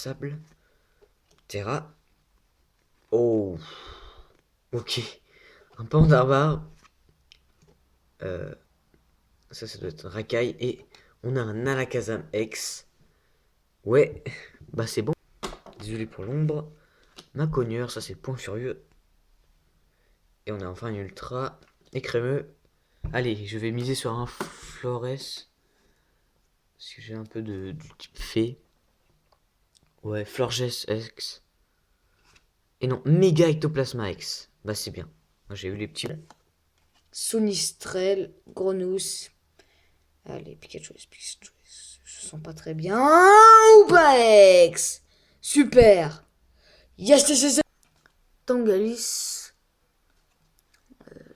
sable. Terra. Oh. Ok. Un panda. Ça doit être un racaille. Et on a un Alakazam X. Ouais. Bah c'est bon. Désolé pour l'ombre. Macogneur, ça c'est point furieux. Et on a enfin un ultra écrémeux. Allez, je vais miser sur un Flores. Parce que j'ai un peu du type fée. Ouais, Florges X. Et non, Méga Ectoplasma X. Bah c'est bien. Moi j'ai eu les petits. Sonistrel, Gronous. Allez, Pikachu, je sens pas très bien. Ou pas X. Super. Yes, yes, yes, yes. Tangalis.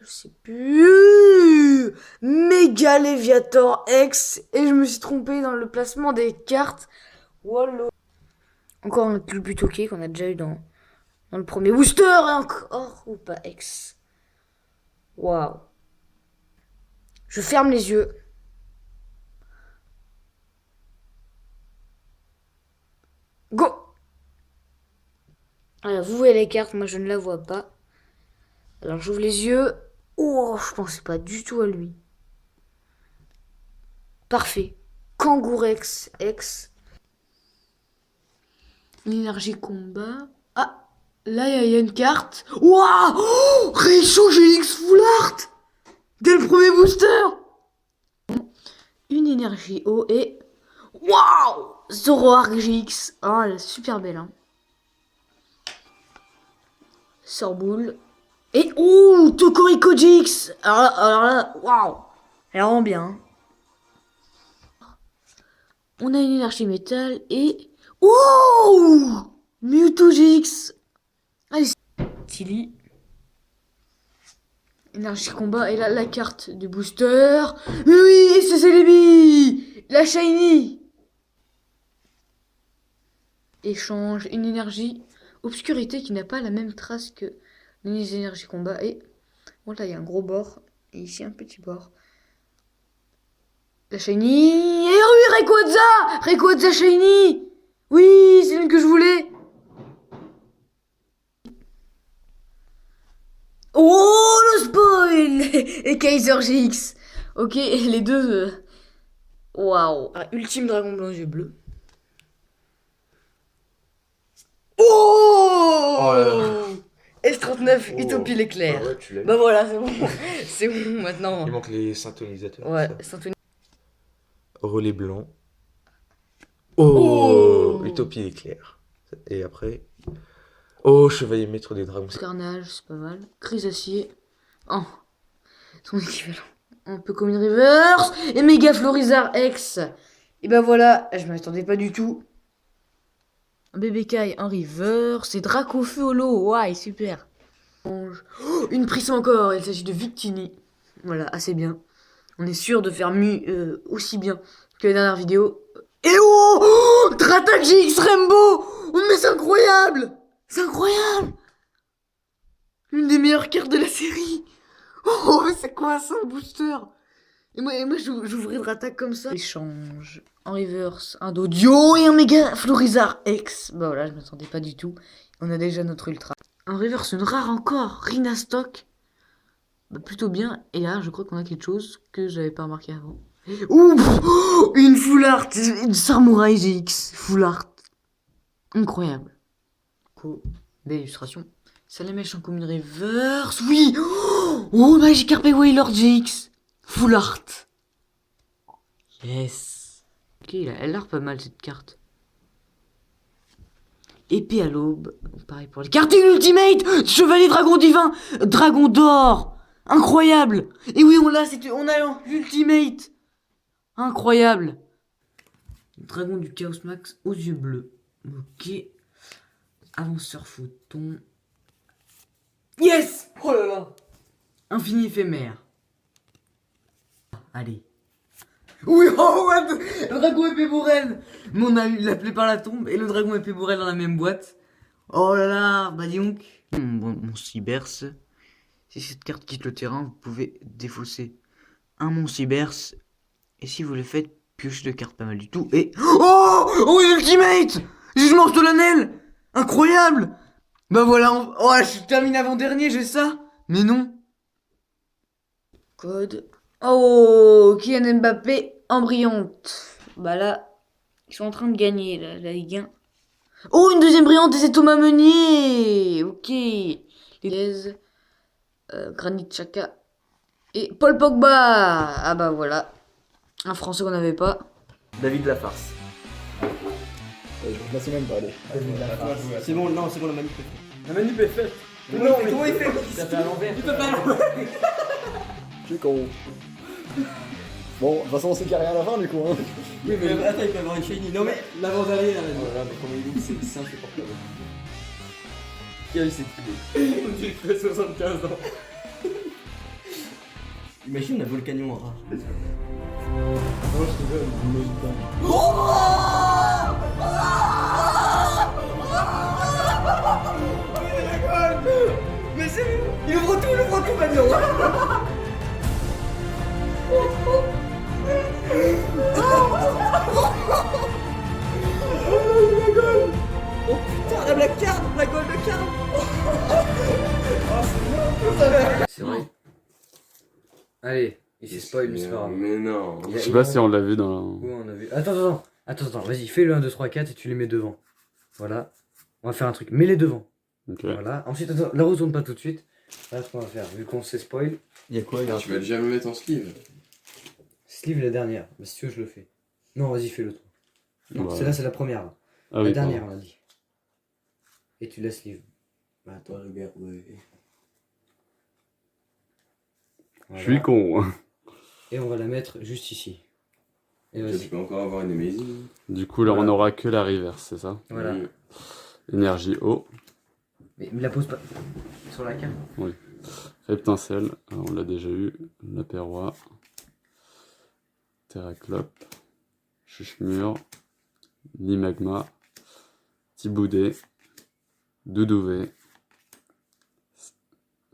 Je sais plus. Méga Léviator X. Et je me suis trompé dans le placement des cartes. Wallo. Encore un plus toqué qu'on a déjà eu dans le premier booster. Et encore. Ou pas X. Waouh. Je ferme les yeux. Go. Alors, vous voyez les cartes, moi je ne la vois pas. Alors j'ouvre les yeux. Oh, je pensais pas du tout à lui. Parfait. Kangourex X. L'énergie combat. Ah, là il y a une carte. Waouh, oh, Réchaud GX Full Art. Dès le premier booster. Une énergie eau et... Waouh, Zoroark GX. Oh, elle est super belle. Hein. Sorboule. Et ouh, Tokoriko GX. Alors là, waouh. Elle rend bien. Hein. On a une énergie métal et... Ouh, Mewtwo GX. Allez, Tilly. Énergie combat et là la carte du booster. Oui, c'est Celebi. La Shiny. Échange une énergie obscurité qui n'a pas la même trace que les énergies combat. Et voilà, il y a un gros bord et ici un petit bord. La Shiny. Et oui, Rayquaza. Rayquaza Shiny. Oui, c'est une que je voulais. Oh, le spoil. Et Kaiser GX. Ok, les deux... Waouh. Ultime Dragon Blanc yeux bleus. Oh là là. Oh, S39, Oh. Utopie l'éclair. Bah ouais, tu l'as eu. Bah voilà, c'est bon. C'est bon maintenant. Il manque les synthonisateurs. Ouais, ça. Saint-Denis. Relais blanc. Oh, Oh. Utopie éclair. Et après. Oh, Chevalier maître des dragons. Carnage, c'est pas mal. Crise acier. Oh, son équivalent. Un peu comme une reverse. Et Méga Florizard X. Et ben voilà, je m'attendais pas du tout. Un bébé Kai en reverse. C'est Dracofeu holo. Ouais, super. Oh, une prise encore. Il s'agit de Victini. Voilà, assez bien. On est sûr de faire mieux, aussi bien que la dernière vidéo. Et oh, Dratak GX Rainbow. Oh, mais c'est incroyable. C'est incroyable. L'une des meilleures cartes de la série. Oh, mais c'est quoi ça, un booster? Et moi j'ouvrais Dratak comme ça. Échange. En reverse, un Dodio et un méga Florizard X. Bah voilà, je m'attendais pas du tout. On a déjà notre ultra. En reverse, une rare encore. Rina Stock. Bah, plutôt bien. Et là, je crois qu'on a quelque chose que j'avais pas remarqué avant. Ouh, oh, une full art. Une Samurai GX. Full art. Incroyable. Cool. Belle illustration. Salamèche en commune reverse. Oui. Oh, Magikarp et Wailord GX. Full art. Yes. Ok, elle a l'air pas mal cette carte. Épée à l'aube. Pareil pour les cartes. Une ultimate. Chevalier dragon divin. Dragon d'or. Incroyable. Et oui, on a l'ultimate. Incroyable. Dragon du Chaos Max aux yeux bleus. Ok. Avanceur photon. Yes. Oh là là. Infini éphémère. Allez. Oui, oh, ouais, le dragon épée bourrel. Mais on a eu l'appelé par la tombe et le dragon épée bourrel dans la même boîte. Oh là là, bah dis donc. Mon Cyberse. Si cette carte quitte le terrain, vous pouvez défausser un mon Cyberse. Et si vous le faites, piocher de cartes pas mal du tout. Et... Oh, oh, une ultimate. Jugement solennel. Incroyable. Bah voilà, oh, je termine avant-dernier, j'ai ça. Mais non. Code. Oh, Kylian Mbappé, brillante. Bah là, ils sont en train de gagner, là, la Ligue 1. Oh, une deuxième brillante et c'est Thomas Meunier. Ok. Les Granit Xhaka et Paul Pogba. Ah bah voilà. Un Français qu'on n'avait pas. David Lafarce. Je sais même pas, allez. C'est bon, non, c'est bon, la manip est faite. La manip est faite. Non, mais comment il fait? Ça fait à l'envers. Il peut pas à l'envers. Je suis con. Bon, de toute façon, on sait qu'il n'y a rien à la fin du coup. Hein. Oui, mais attends, il peut avoir une shiny. Non, mais l'avant-dernier, là, vas-y. Voilà, mais comment il dit, c'est insupportable. Qui a eu cette idée? On dirait qu'il fait 75 ans. Imagine, on a Volcanion en rare. Non, je rigole, j'imagine pas. Mais c'est. Il ouvre tout, maintenant. Oh putain, la black card, la gold card. C'est vrai. Allez, il s'est spoil, mais c'est pas grave. Mais non. Il y a- Je sais pas si on l'a vu dans la... Ouais, on a vu. Attends, vas-y, fais le 1, 2, 3, 4 et tu les mets devant. Voilà. On va faire un truc, mets-les devant. Ok. Voilà. Ensuite, attends, la retourne pas tout de suite. Voilà ce qu'on va faire. Vu qu'on s'est spoil, Il y a quoi, Tu vas déjà me mettre en sleeve. sleeve la dernière. Mais si tu veux, je le fais. Non, vas-y, fais-le toi. Non, Ouais. celle-là, c'est la première. Là. Ah La oui, dernière, pardon. on a dit. Et tu la sleeve. Bah, attends. Regarde, ouais. Je suis con. Et on va la mettre juste ici. Et Tu vas-y. peux encore avoir une amazing. Du coup, là, on Voilà. aura que la reverse, c'est ça? Voilà. Mm. Énergie haut. Mais la pose pas. Sur la carte. Reptincelle, on l'a déjà eu. La Perrois. Terraclope. Chuchemur. Limagma. Tiboudet. Doudouvet.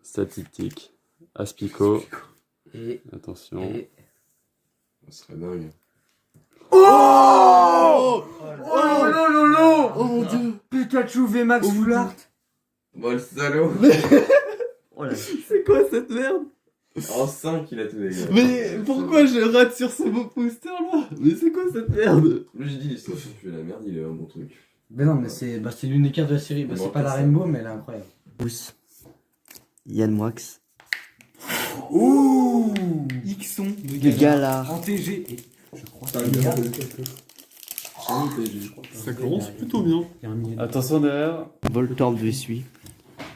Statistique. Aspico. Et. Attention. Et. Ça serait dingue. Oh mon dieu. Pikachu VMAX Full Art. Bon, le salaud. Oh là. C'est quoi cette merde? En 5, il a tout dégagé. Mais pourquoi je rate sur ce beau poster là? Mais c'est quoi cette merde? Moi, j'ai dit, sauf si tu fais la merde, il est un bon truc. Mais non, mais c'est l'une des cartes de la série. Bah, Bon, c'est pas la ça. Rainbow, mais elle est incroyable. Yann Moix. Ouh. Ixon De Galar. En TG. Je crois. Ça commence plutôt bien. Attention derrière. Voltorb V8.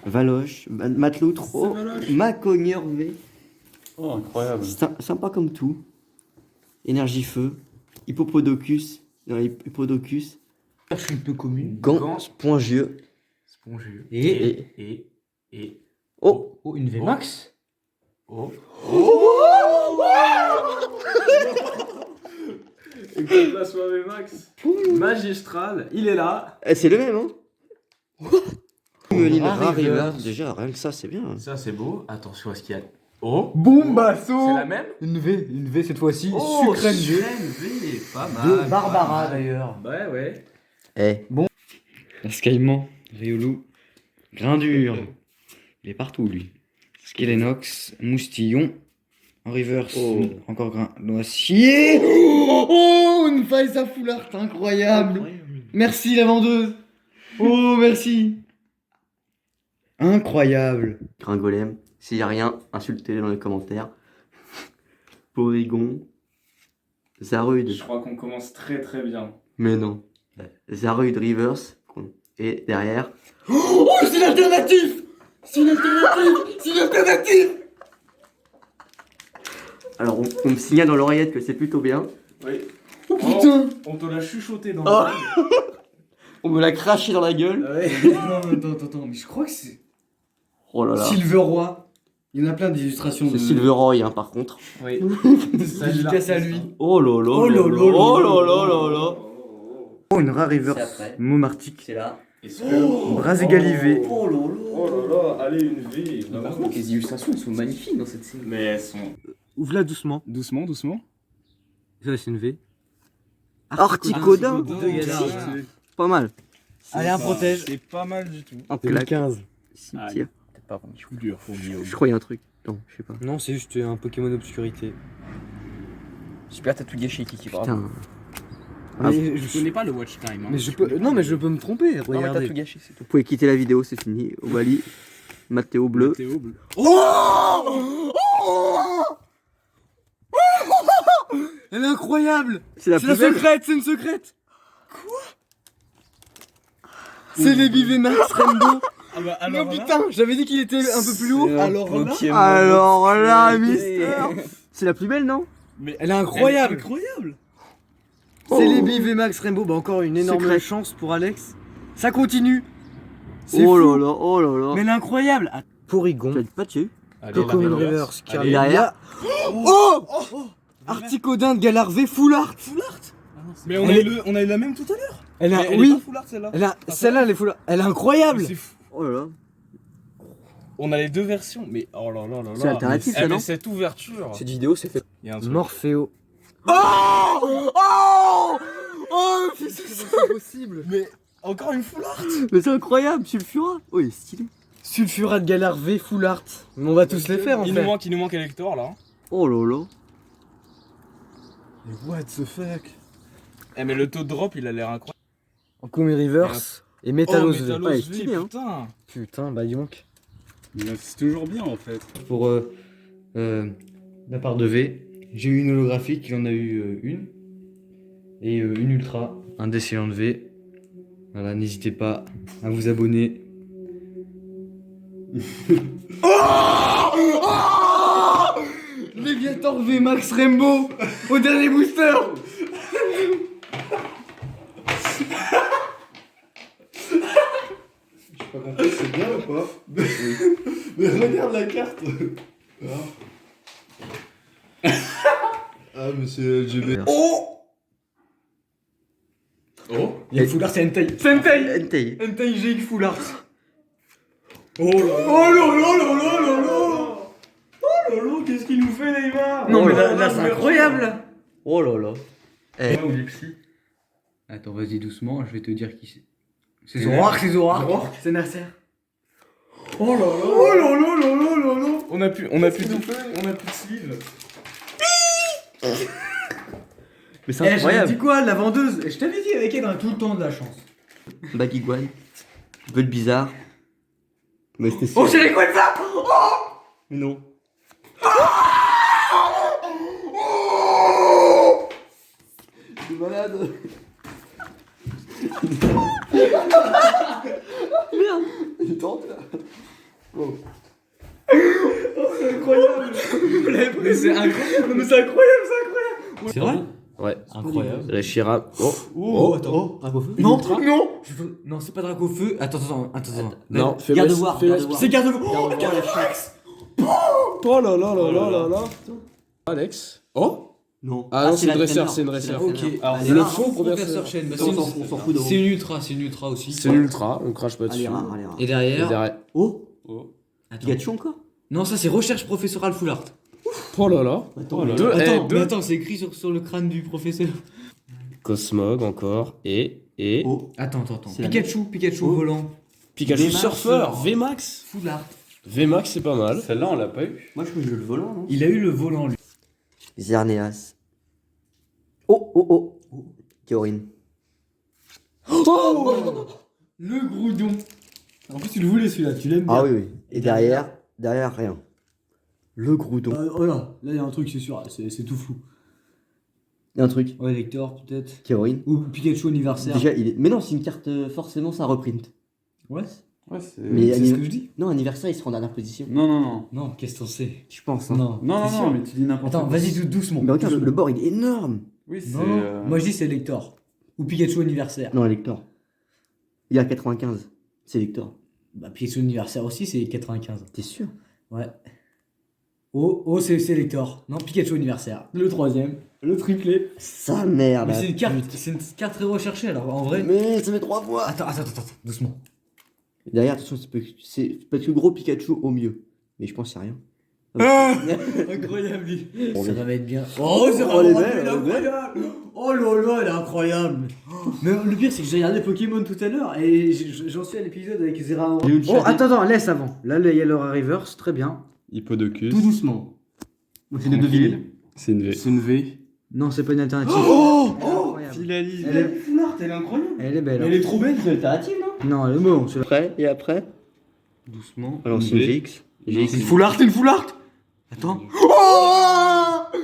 Valoche. Matelot trop. Macogneur V. Oh, incroyable. Sympa comme tout. Énergie feu. Hippopodocus. Non, Hippodocus. Je suis peu commune. Gant. Spongieux. Spongieux. Et. Oh, une VMAX. Écoute la soirée Max. Magistral, il est là. C'est le même, hein? Meline Rare River. Déjà, rien que ça, c'est bien. Ça c'est beau. Attention à ce qu'il y a. Oh, Bombasso. c'est la même? Une V cette fois-ci. Oh, Sucrène V. Sucrène V, pas mal. De Barbara pas mal. d'ailleurs. Ouais, ouais. Eh. Skyman, Riolu, Grindure. Il est partout lui. Skelenox, Moustillon. En reverse, encore grain noisier. Oh, une faille à full art incroyable. Merci la vendeuse. Oh, merci. Incroyable. Gringolem. S'il y a rien, insultez-le dans les commentaires. Porygon. Zarude. Je crois qu'on commence très très bien. Mais non. Zarude Reverse. Et derrière. Oh, c'est l'alternative. C'est une alternative. C'est une alternative. Alors, on me signale dans l'oreillette que c'est plutôt bien. Oui. Oh putain. On te l'a chuchoté dans Oh. le On me l'a craché dans la gueule. Non, attends, mais je crois que c'est Oh là là. Silveroi. Il y en a plein d'illustrations C'est de Silveroy, hein, par contre. Oui. dédicace à lui. Oh là là. Oh là là là Oh là là là là. Oh, une rare C'est reverse. après. Momartic. C'est là. Brasegalivé. Oh là là. Oh là là, allez, une V. Par contre, les illustrations, elles sont magnifiques dans cette série. Mais elles sont. Ouvre-la doucement. Doucement, doucement. Ça, c'est une V. Articodin. De Galar. Pas mal. Allez, un protège. C'est pas mal du tout. Un claque. 15. Cimetière. T'es pas bon. Dur pour Guillaume. Je crois qu'il y a un truc. Non, je sais pas. Non, c'est juste un Pokémon obscurité. Super, t'as tout gâché, Kiki, bravo. Putain. Mais Je connais pas le watch time. Hein. mais je peux... Non, mais je peux me tromper. Non, mais t'as Regardez. tout gâché, c'est tout. Vous pouvez quitter la vidéo, c'est fini. Ovalie. Mathéo bleu. Théo bleu. Elle est incroyable. C'est la C'est la plus belle. secrète, c'est une secrète. Quoi? C'est les Max Rainbow. Ah bah Non putain, j'avais dit qu'il était un peu plus haut. Alors là, Alors là, Mister. C'est la plus belle, non? mais Elle est incroyable. incroyable. C'est les Max Rainbow. Bah encore une énorme Secret. chance pour Alex. Ça continue. C'est Oh fou. là là, oh là là. Mais elle est incroyable. Ah, Porygon. Tu l'as pas tué? Cocoon Rivers. Et derrière. Oh, Articodin de Galarvé Full Art. Mais on a eu la même tout à l'heure. Elle a, Mais elle est oui. pas full art, celle-là. Elle a, celle-là, elle est full art. Elle est incroyable. C'est fou. Oh là là. On a les deux versions, mais oh là là là là. C'est alternatif, mais, ça, mais non? cette ouverture. Cette vidéo, c'est fait. Il y a un truc. Morpheo. Oh, c'est possible. Mais encore une full art. Mais c'est incroyable, Sulfura. Oh, il est stylé. Sulfura de Galarvé Full Art. On va tous les faire en Il fait. nous manque Elector là. Oh là là. Mais what the fuck. Eh mais le taux de drop il a l'air incroyable. Encore Rivers et Métallos V. Métallos Ouais, V, stylé, hein. putain. Putain, bah donc. C'est toujours bien en fait. Pour la part de V, j'ai eu une holographique, il en a eu une. Et une ultra, un décélant de V. Voilà, n'hésitez pas à vous abonner. Léviator V Max Rainbow au dernier booster. C'est bien ou pas? Mais regarde la carte. Ah mais c'est LGB. Oh. Il y a Full Art, c'est Entei. C'est Entei. Entei. Entei GX Full Art. Oh là là. Oh là là là là là là. Oh là là, qu'est-ce qu'il nous fait Neymar? Non Oh mais là là c'est incroyable. Oh là là. Eh. Ou les psy. Attends, vas-y doucement, je vais te dire qui c'est. C'est Zoroark, c'est Zoroark. C'est Nasser. Oh là là. Oh là là là là là là. On a plus de sleeve. Mais c'est Eh, j'avais incroyable. dit quoi, la vendeuse? Je t'avais dit avec elle, on a tout le temps de la chance. Bagiguan. Un peu de bizarre. Mais c'était sûr. Oh, c'est les quoi de ça? Mais non. C'est malade. Merde. Il tente là. Mais c'est incroyable. Mais c'est incroyable, c'est incroyable. C'est vrai? Ouais. Incroyable. La Shira. Oh. Oh, attends. Dracofeu? Non, non. Non, c'est pas Dracofeu. Attends. Non, fais Garde West- voir. fais Garde West- voir. C'est garde vous. Oh, la Shax. Oh là là là là là là. Alex. Oh. Non. Ah non, c'est la une dresseur, traîneur. c'est une dresseur. la Ok. traîneur. Alors, Allez, c'est le rare, faux hein, professeur Chen. Bah, On on s'en fout C'est une ultra aussi. C'est une ultra, on crache pas dessus. Allez, rare, allez, rare. Et Et derrière. derrière. Oh. Oh. Pikachu encore? Non, ça c'est recherche professorale full art. Oh là là. Attends, Oh là deux- là. Attends, deux. mais attends, c'est écrit sur le crâne du professeur. Cosmog encore. Et. Oh. Attends. C'est la Pikachu Oh. volant. Pikachu VMAX, Surfer. VMAX. Full art. VMAX, c'est pas mal. Celle-là, on l'a pas eu. Moi, je crois que j'ai le volant, non? Il a eu le volant lui. Xerneas. Oh. Théorine. Le groudon. En plus, tu le voulais celui-là, tu l'aimes bien. Ah oui. Et derrière, rien. Le Groudon. Voilà, là il y a un truc, c'est sûr, c'est tout flou. Il y a un truc. Ouais, Lector peut-être. Théorine. Ou Pikachu anniversaire. Déjà, il est. Mais non, c'est une carte, forcément, ça reprint. Ouais. Ouais, c'est. Mais C'est ce que je dis. non, anniversaire, il sera en dernière position. Non. Non, qu'est-ce que t'en sais? Je pense. Hein. Non. Non, T'es sûr mais tu dis n'importe quoi. Attends, vas-y tout doucement. Mais regarde, doucement. le bord, il est énorme. Oui, c'est. Non, moi je dis c'est Lector. Ou Pikachu anniversaire. Non, Elector. Il est à 95. C'est Elector. Bah Pikachu anniversaire aussi c'est 95. T'es sûr? Ouais. Oh c'est Lector. Non, Pikachu anniversaire. Le troisième. Le triplé. Sa merde. Mais c'est une carte très recherchée alors en vrai. Mais ça fait 3 fois. Attends, doucement. Derrière, attention, c'est peut être le gros Pikachu au mieux. Mais je pense qu'il n'y a rien. Incroyable, lui. Ça va être bien. Oh, c'est elle est vraiment belle, elle est incroyable. Oh là là, elle est incroyable. Mais le pire, c'est que j'ai regardé Pokémon tout à l'heure et j'en suis à l'épisode avec Zeraora. Oh, attends, laisse avant. Là, il y a le reverse, très bien. Hippodocus. Tout doucement. Donc c'est de deviner. C'est une V. C'est une V. Non, c'est pas une alternative. Oh, incroyable. Philalie. Elle est foulard, elle est incroyable. Elle est belle. Elle est trop belle, c'est alternative, non? Non, elle est bon. C'est Après, et après Doucement. Alors, c'est une une V. GX. Non, GX. c'est une Une foulard. Attends. Oh,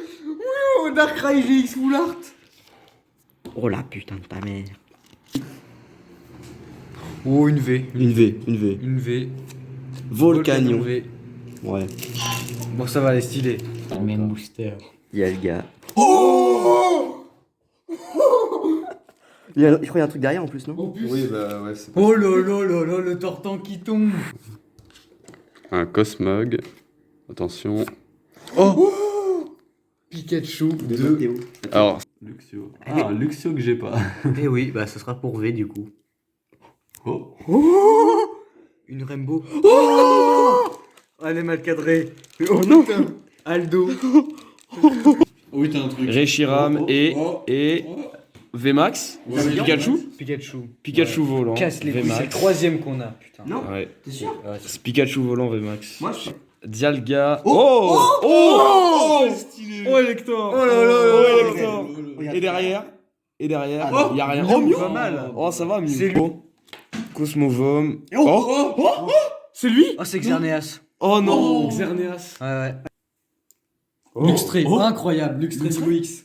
oh, Darkrai GX foulard. Oh la putain de ta mère. Oh, une V. Une V, une V. Une V. Volcanion. V. Ouais. Bon, ça va, elle est stylée. Même booster. Il y a le gars. Oh, Je crois qu'il y a un truc derrière en plus, non? Oui, bah ouais, c'est oh là là là là, le tortan qui tombe. Un Cosmog. Attention. Pikachu De de... Théo. Alors. Luxio. Ah, un Luxio que j'ai pas. Eh oui, bah, ce sera pour V du coup. Oh. Une Rainbow. Oh, elle est mal cadrée. Oh non. Aldo. Oui, t'as un truc. Reshiram et Vmax. Pikachu. Pikachu. Volant. Casse les couilles, c'est le Vmax. troisième qu'on a. Putain. Non. Ouais. T'es sûr? C'est Pikachu volant Vmax. Moi, je... Dialga. Oh Elector. Oh là là là là. Elector. Et derrière, Oh, y a rien. oh, Mew. pas mal. Oh, ça va, Mew. C'est lui. Cosmovom. Oh, C'est lui. Oh, c'est Xerneas. Oh non. Xerneas. Ouais, ouais. Luxray, incroyable. Luxray niveau X.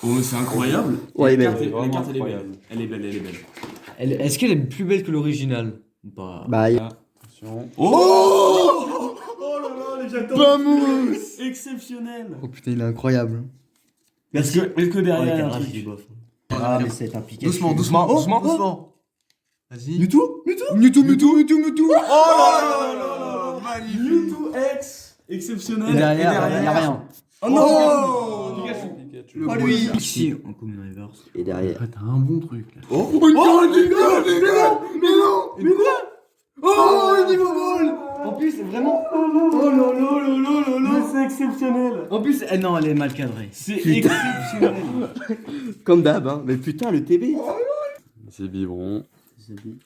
Oh, c'est incroyable. Ouais, La mais. carte, vraiment la carte, elle est belle. incroyable. Elle est belle, elle est belle. Est-ce qu'elle est plus belle que l'original? Bah... Bah, Attention. Oh là là, les jatons. Vamos. Exceptionnel. Oh putain, il est incroyable. Est-ce que derrière, il y a un truc Ah, mais c'est un Pikachu. Doucement, doucement, doucement. Vas-y. Mewtwo. Mewtwo. Oh là là, magnifique. Mewtwo X. Exceptionnel. Et derrière, il n'y a rien. Oh non. Pikachu. Oh lui. Ici, en common reverse. Et derrière. Ah, t'as un bon truc là. Oh, mais quoi? Oh, le niveau ball. En plus, vraiment. Oh là là là là là là. C'est exceptionnel. En plus, non, elle est mal cadrée. C'est exceptionnel. Comme d'hab, hein. Mais putain, le TB. C'est Biberon.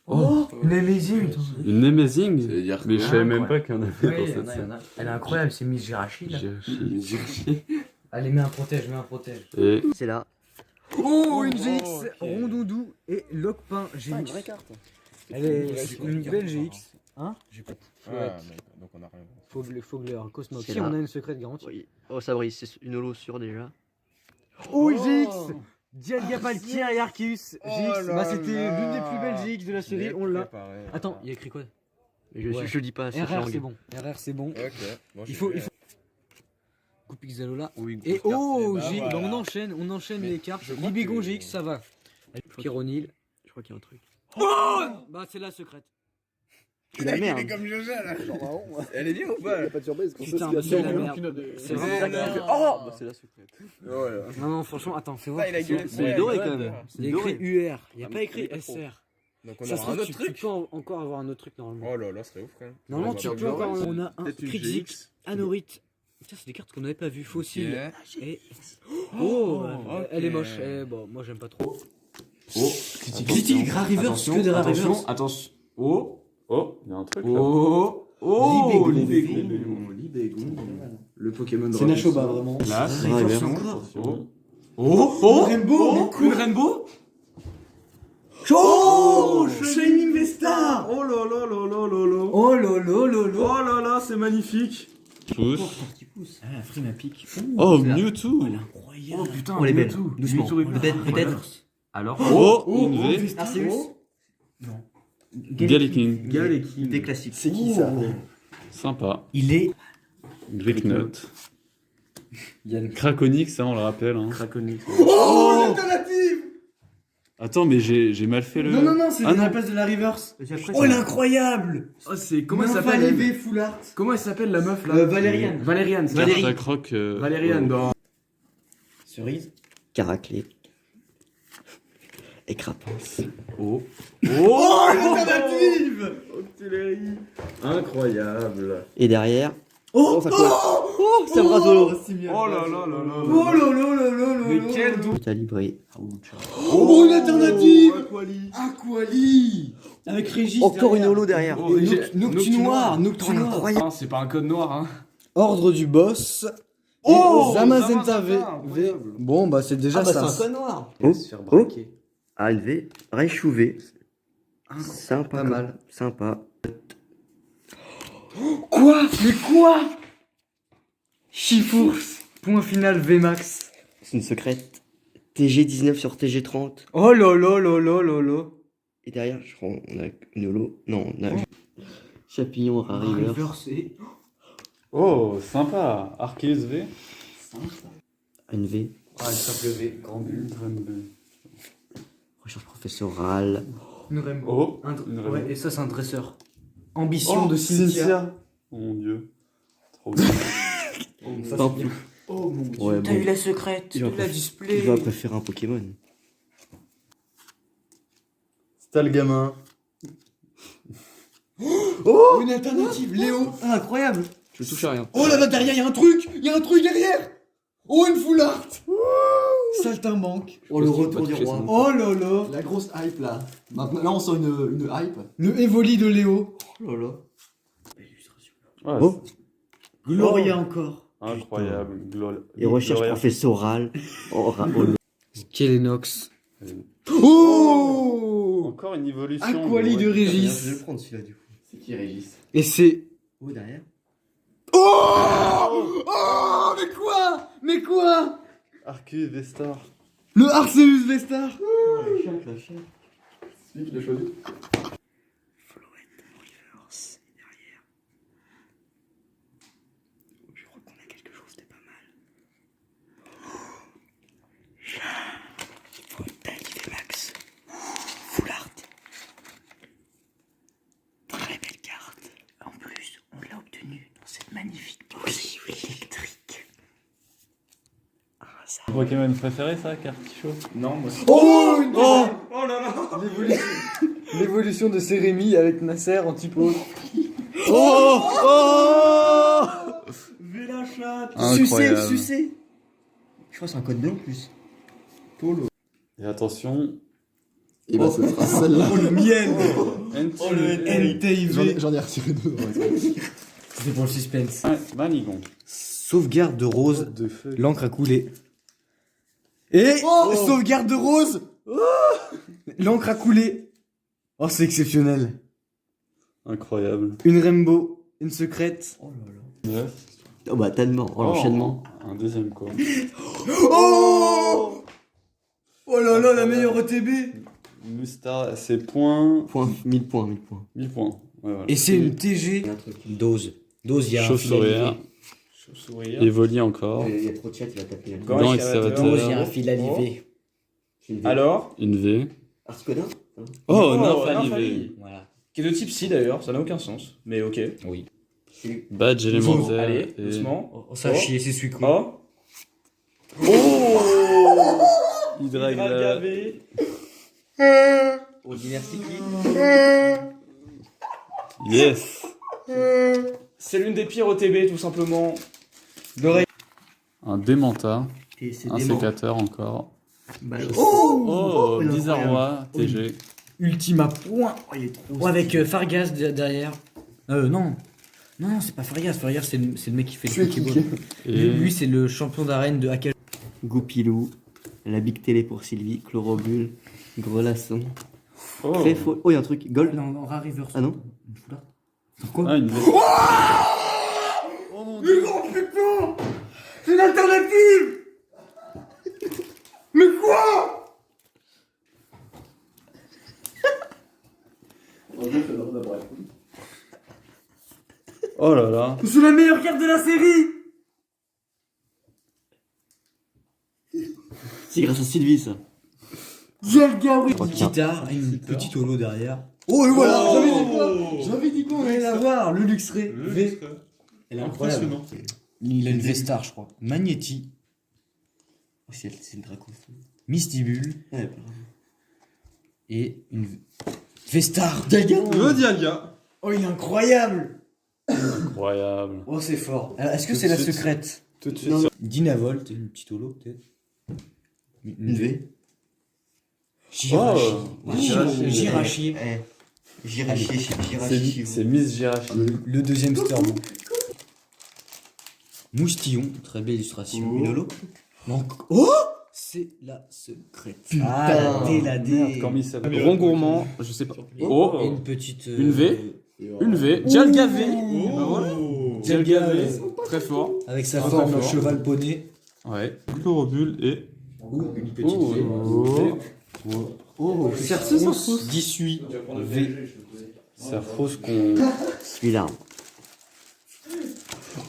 Oh, une Amazing. Une Amazing. dire Mais je savais même pas qu'il y en avait Oui, dans il y cette en a, il y en scène. a. Elle est incroyable, c'est Miss Jirachi là. J'ai- Allez, mets un protège. Et C'est là. Oh, une GX, Rondoudou et Locpin GX. carte. Elle est une belle GX. Hein? J'ai pas. donc on a rien. Fogler, Cosmos. C'est Si là. on a une secrète garantie. Oui. Oh, ça brille, c'est une holo sûre déjà. Oh, GX Dialga Palkia et Arceus GX. Bah, c'était l'une des plus belles GX de la série, on l'a. Attends, il y a écrit quoi? Je dis pas, c'est RR, c'est bon. RR, c'est bon. Ok. Bon, Il faut. Coupe Xalola. Oui, Et grosse carte. oh, Bah, bah, voilà. on enchaîne Mais les cartes. je crois Libigon que- GX, ça va. Chironil. Je crois qu'il y a un truc. Bah, c'est la secrète. Tu la mets, hein. comme Joja là. Elle est bien ou pas? Pas de surprise quand Putain, ça se c'est casse. la merde. C'est vraiment Oh, ça. non. Oh, bah c'est la secrète. Voilà. Non, non, franchement, attends, fais voir. Ah, il a gueulé. C'est les dorés quand même. Il y a écrit UR, il n'y a pas écrit SR. Donc on Ça se aura un trouve, autre tu truc. peux encore avoir un autre truc normalement. Oh là là, ce serait ouf quand même. Normalement, On tu va peux faire encore. Doris. On a un Peut-être une Crixix, GX. Anorit. Putain, c'est des cartes qu'on n'avait pas vues. Fossile. Ok. Et. Oh, ok. elle est moche. Bon, moi, j'aime pas trop. Critique, Rare Reverse, que de Rare Reverse. Attention. Oh, il y a un truc là. Oh, Libégon. Le Pokémon C'est Nachoba, vraiment. Là, Attention. Oh, Rainbow. Une Rainbow. Oh, Shining Vesta. Oh là là là là là là. Oh là là là là. Oh là là, c'est magnifique. tous. Ah, la frime à pic. Oh, Mewtwo. Incroyable. putain, Oh, elle est belle. Mewtwo. Doucement. Mewtwo est Peut-être, bien. peut-être. Alors. Oh, une V. Arceus. Galeking. Galekin. Des classiques. C'est qui ça? Sympa. Il est. Gricknut. Krakonix, ça on le rappelle. Hein. Draconix. Oh, l'alternative. Attends, mais j'ai mal fait le. Non, c'est Ah, la non. place de la Reverse. Après, Oh, elle est incroyable. Oh, c'est comment elle Nympha s'appelle elle Libé Full Art. Comment elle s'appelle la meuf là Valériane. Valériane. c'est Valérie. Carte à croc. Valériane dans. Cerise. Caraclé. Et Crapance. Oh, Oh, l'alternative. Octillerie. Incroyable. Et derrière, Oh, ça colle. Oh, c'est un bras solo. Oh là là là là. Oh là là là là là. Mais quel doux. Calibré. Oh, une alternative. Aquali. Aquali. Avec Régis. Encore une holo derrière. Oh, Noctunoir. Noctunoir. Ah, c'est pas un code noir, hein. Ordre du boss. Oh, Zamazenta V. incroyable. Bon, bah c'est déjà ça. noir. Il va se faire braquer. ANV. Raichouvé. Sympa. Pas mal. Sympa. Quoi? Mais quoi? Chifours. Point final VMAX. C'est une secrète. TG19 sur TG30. Oh là là là là là là. Et derrière, je crois, on a une holo. Non, on a Champignon Rariver. c'est. Oh, sympa. Arceus V. ANV. Ah, une simple V, grand but. Recherche professorale. Une Rainbow. Oh, Un une ouais, Rainbow. et ça, c'est un dresseur. Ambition de Cynthia. Oh mon dieu. Trop bien. Tant pis. Oh mon dieu. Ouais, T'as bon. eu la secrète, Il va la préf- display. Il va préférer un Pokémon. C'était le gamin. Oh, une alternative, Léo. Ah, incroyable. Je touche à rien. Oh là là, derrière, il y a un truc. Il y a un truc derrière. Oh, une full art. Saltimbanque. Oh, le retour du roi. Oh là là. La grosse hype là. Maintenant, là, on sent une hype. Le Evoli de Léo. Oh là là. Ouais, Oh. Gloria encore. c'est incroyable. Et recherche Gloria. professorale. Oh, holo. Kelenox. Oh. Encore une évolution. Aquali de Je vais Régis. le prendre celui-là du coup. C'est qui Régis? Et c'est... Oh, derrière. Oh. Oh, mais quoi? Mais quoi? Arceus Vestar. Le Arceus Vestar. La chatte. C'est lui qui l'a choisi. Je crois qu'on a quelque chose de pas mal. Fontaine Max. Full art. Très belle carte. En plus, on l'a obtenue dans cette magnifique box électrique. Ah, ça. Pokémon préféré, ça, Cartichaud? Non, moi Oh, une... Oh là là. L'évolution de Cérémy avec Nasser en typo. Oh. Oh. Incroyable. Sucé. Je crois que c'est un code B en plus. Et attention. Et bah, ce sera celle-là. Oh, le miel. Oh, NTIV. J'en ai retiré deux. C'était pour le suspense. Manigon. Sauvegarde de Rose. De feu. L'encre a coulé. Et sauvegarde de Rose. L'encre a coulé. Oh, c'est exceptionnel. Incroyable. Une Rainbow, une secrète. Neuf. Oh bah tellement. Oh, l'enchaînement. Un deuxième quoi. Oh. Oh là là, la meilleure ETB. Mustar, c'est points. 1000 points, 1000 points. 1000 points. Ouais, voilà. Et c'est une TG. Il y a un truc. Dose. Dose, il y a un Chauve-sourire. Chauve-sourire. Évoli encore. Il y a trop de chat, il va taper. Encore Gant un excavateur. Dose, il y a un fil à liver. Alors Une V. Articodin. Oh, Nymphalie. Voilà. Qui est de type Si d'ailleurs, ça n'a aucun sens. Mais ok. Oui. Badge élémentaire. Allez, et doucement. Oh, ça a chier, c'est celui Oh. Hydragla. V. Ordinaire cyclique. Yes. C'est l'une des pires OTB tout simplement. Un démenta. C'est Un dément. sécateur encore. Bah, Oh, incroyable. Bizarrois. TG. Ultima point. Oh, il est trop. Oh, avec Fargas derrière. Non. Non, c'est pas Fargas. Fargas, c'est le mec qui fait le Pokéball. Et Lui, c'est le champion d'arène de Hakel. Goupilou. La Big Télé pour Sylvie. Chlorobule. Grelasson. oh. Très faux. Oh, il y a un truc. Gold. Non, non, Rariver. Ah non. Une foulard. Quoi Ah, une V. Oh mon dieu. Oh putain. C'est une alternative. Mais quoi? Oh là là. C'est la meilleure carte de la série. C'est grâce à Sylvie, ça. Dialga, Oh, tiens. Guitare, une petite holo derrière. Oh, et voilà. J'avais dit quoi? Rien à voir. Le Luxray. V. Elle est incroyable. Il a une Vestar, je crois. Magnéti. Oh, c'est le Draco. Mystibule. Ouais, Et une Vestar. Dialga. Le Dialga. Oh, il est incroyable. Incroyable. Oh, c'est fort. Alors, est-ce que Tout c'est de la suite. secrète? Tout de suite. Non. Dynavolt, une petite holo peut-être. Une V. Oh, Jirachi. Jirachi, Jirachi. C'est Miss Jirachi. Le deuxième Storm. Moustillon, très belle illustration. Une holo? Non. Oh! C'est la secrète. Ah, la D, Merde, comment il s'appelle? Rond gourmand, je sais pas. Et Oh, une petite. une V. Une V. Dialgavé. Et ben voilà. Dialgavé. Très fort. Avec sa Très forme fort. cheval poney. Ouais. Chlorobule et. Ou une petite Oh, V. oh. Oh, Cerceus 18 V. Cerfos qu'on. Celui-là.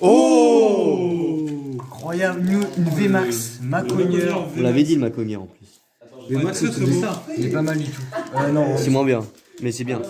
Oh! Incroyable, une V Max, Macogneur. On l'avait dit le Macogneur en plus. V Max, c'est ça. Il est pas mal du tout. Non, C'est moins bien, mais c'est bien.